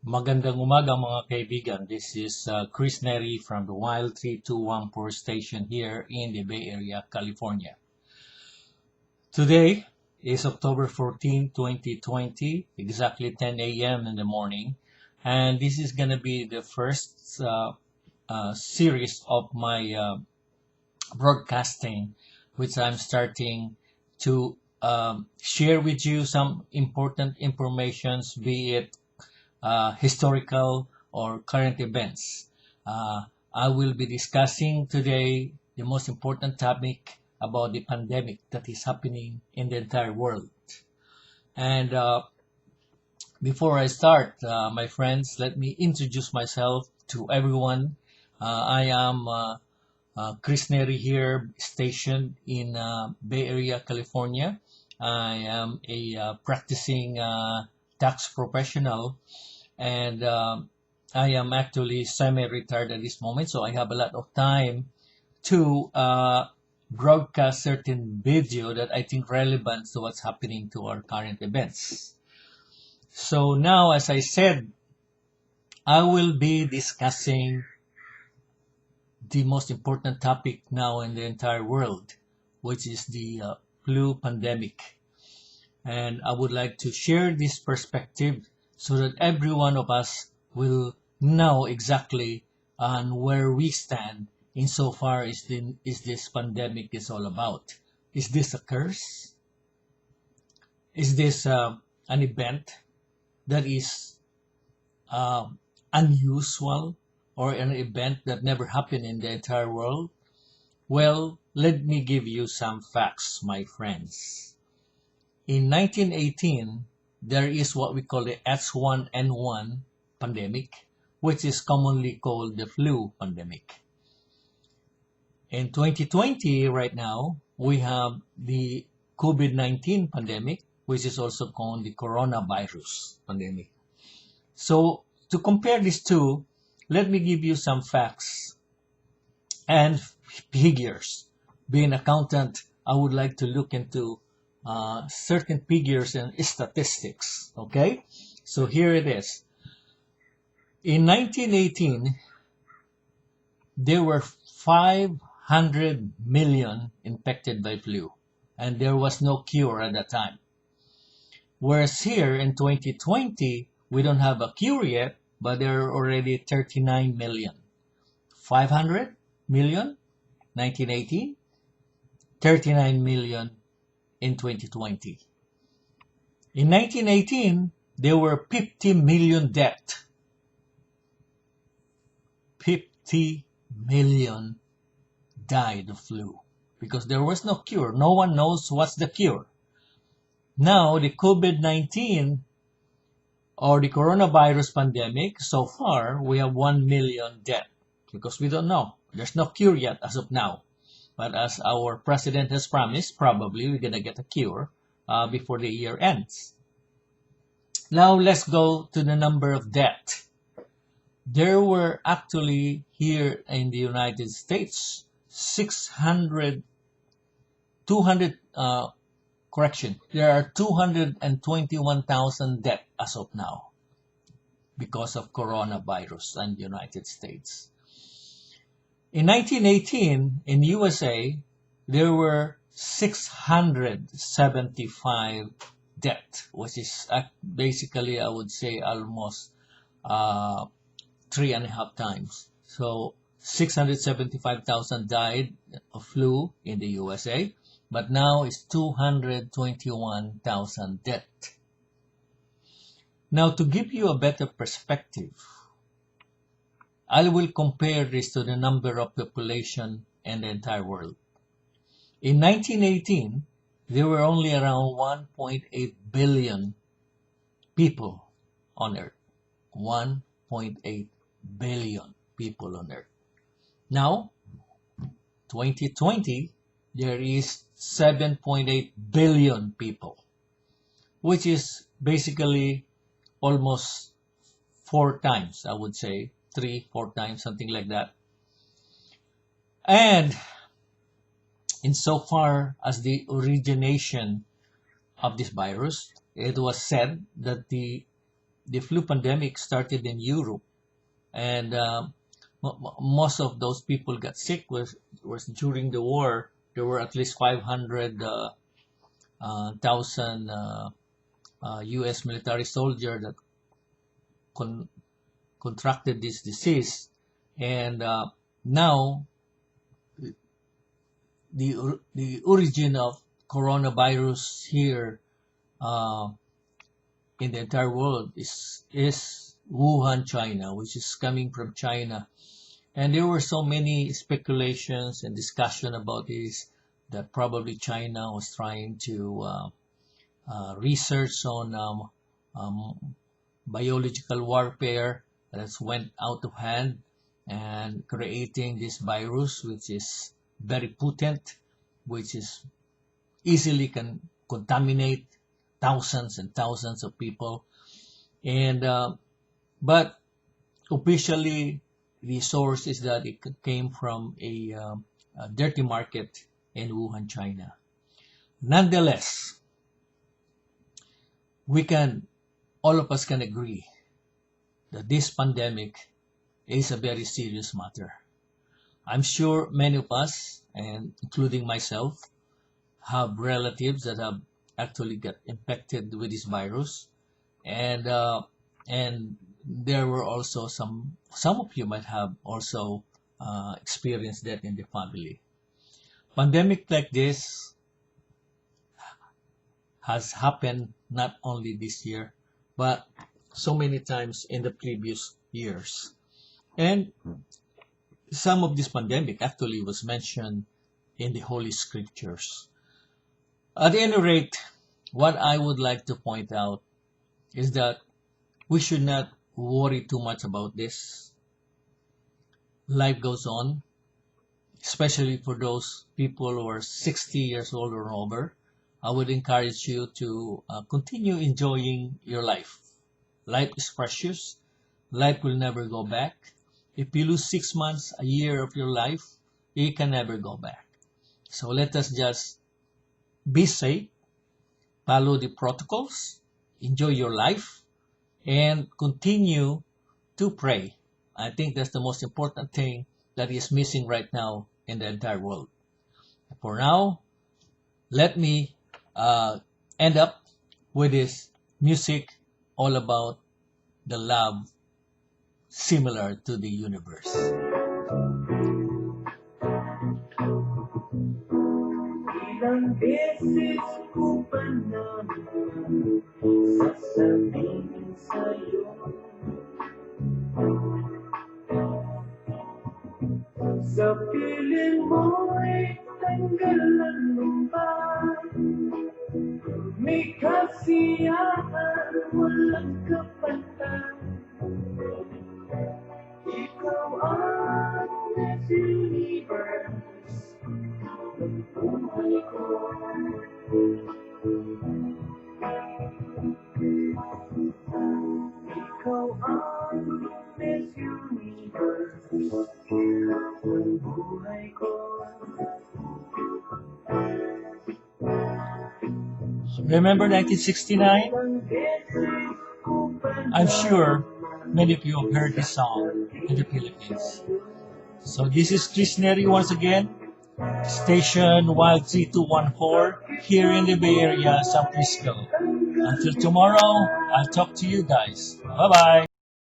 Magandang umaga mga kaibigan. This is Chris Neri from the Wild 3214 station here in the Bay Area, California. Today is October 14, 2020, exactly 10 a.m. in the morning. And this is going to be the first series of my broadcasting, which I'm starting to share with you some important informations, be it historical or current events. I will be discussing today the most important topic about the pandemic that is happening in the entire world. And before I start, my friends, let me introduce myself to everyone. I am Chris Neri here, stationed in Bay Area, California. I am a practicing tax professional, and I am actually semi-retired at this moment, so I have a lot of time to broadcast certain video that I think relevant to what's happening to our current events. So now, as I said, I will be discussing the most important topic now in the entire world, which is the flu pandemic. And I would like to share this perspective so that every one of us will know exactly on where we stand insofar as this pandemic is all about. Is this a curse? Is this an event that is unusual, or an event that never happened in the entire world? Well, let me give you some facts, my friends. In 1918, there is what we call the H1N1 pandemic, which is commonly called the flu pandemic. In 2020, right now, we have the COVID-19 pandemic, which is also called the coronavirus pandemic. So, to compare these two, let me give you some facts and figures. Being an accountant, I would like to look into certain figures and statistics. Okay, so here it is. In 1918, there were 500 million infected by flu, and there was no cure at that time. Whereas here in 2020, we don't have a cure yet, but there are already 39 million. 500 million, 1918, 39 million in 2020. In 1918, there were 50 million deaths. 50 million died of flu because there was no cure. No one knows what's the cure. Now, the COVID-19 or the coronavirus pandemic, so far, we have 1 million deaths because we don't know. There's no cure yet as of now. But as our president has promised, probably we're going to get a cure before the year ends. Now, let's go to the number of deaths. There were actually here in the United States 221,000 deaths as of now because of coronavirus in the United States. In 1918, in USA, there were 675 deaths, which is basically, I would say, almost 3.5 times. So 675,000 died of flu in the USA, but now it's 221,000 deaths. Now, to give you a better perspective, I will compare this to the number of population in the entire world. In 1918, there were only around 1.8 billion people on Earth. 1.8 billion people on Earth. Now, 2020, there is 7.8 billion people, which is basically almost 4 times, I would say, 3-4 times, something like that. And insofar as the origination of this virus, it was said that the the flu pandemic started in Europe, and most of those people got sick was during the war. There were at least 500,000 U.S. military soldiers that con- contracted this disease, and now the origin of coronavirus here uh, in the entire world is Wuhan, China, which is coming from China. And there were so many speculations and discussion about this that probably China was trying to research on biological warfare that's went out of hand and creating this virus, which is very potent, which is easily can contaminate thousands and thousands of people. And but officially, the source is that it came from a dirty market in Wuhan, China. Nonetheless, all of us can agree that this pandemic is a very serious matter. I'm sure many of us, and including myself, have relatives that have actually got infected with this virus, and and there were also some of you might have also experienced that in the family. Pandemic like this has happened not only this year, but so many times in the previous years. And some of this pandemic actually was mentioned in the Holy Scriptures. At any rate, what I would like to point out is that we should not worry too much about this. Life goes on, especially for those people who are 60 years old or over. I would encourage you to continue enjoying your life. Life is precious. Life will never go back. If you lose 6 months, a year of your life, it can never go back. So let us just be safe, follow the protocols, enjoy your life, and continue to pray. I think that's the most important thing that is missing right now in the entire world. For now, let me end up with this music all about the love similar to the universe. Ilang beses ko pa naman sasabihin sa'yo, sa piling mo'y tanggalan ng ba, may kasiyahan walang kapantay. Ikaw ang Miss Universe, buhay ko. Ikaw ang Miss Universe, buhay ko. Remember 1969? I'm sure many of you have heard this song in the Philippines. So this is Chris Neri once again, station Wild 3214 here in the Bay Area, San Francisco. Until tomorrow, I'll talk to you guys. Bye-bye.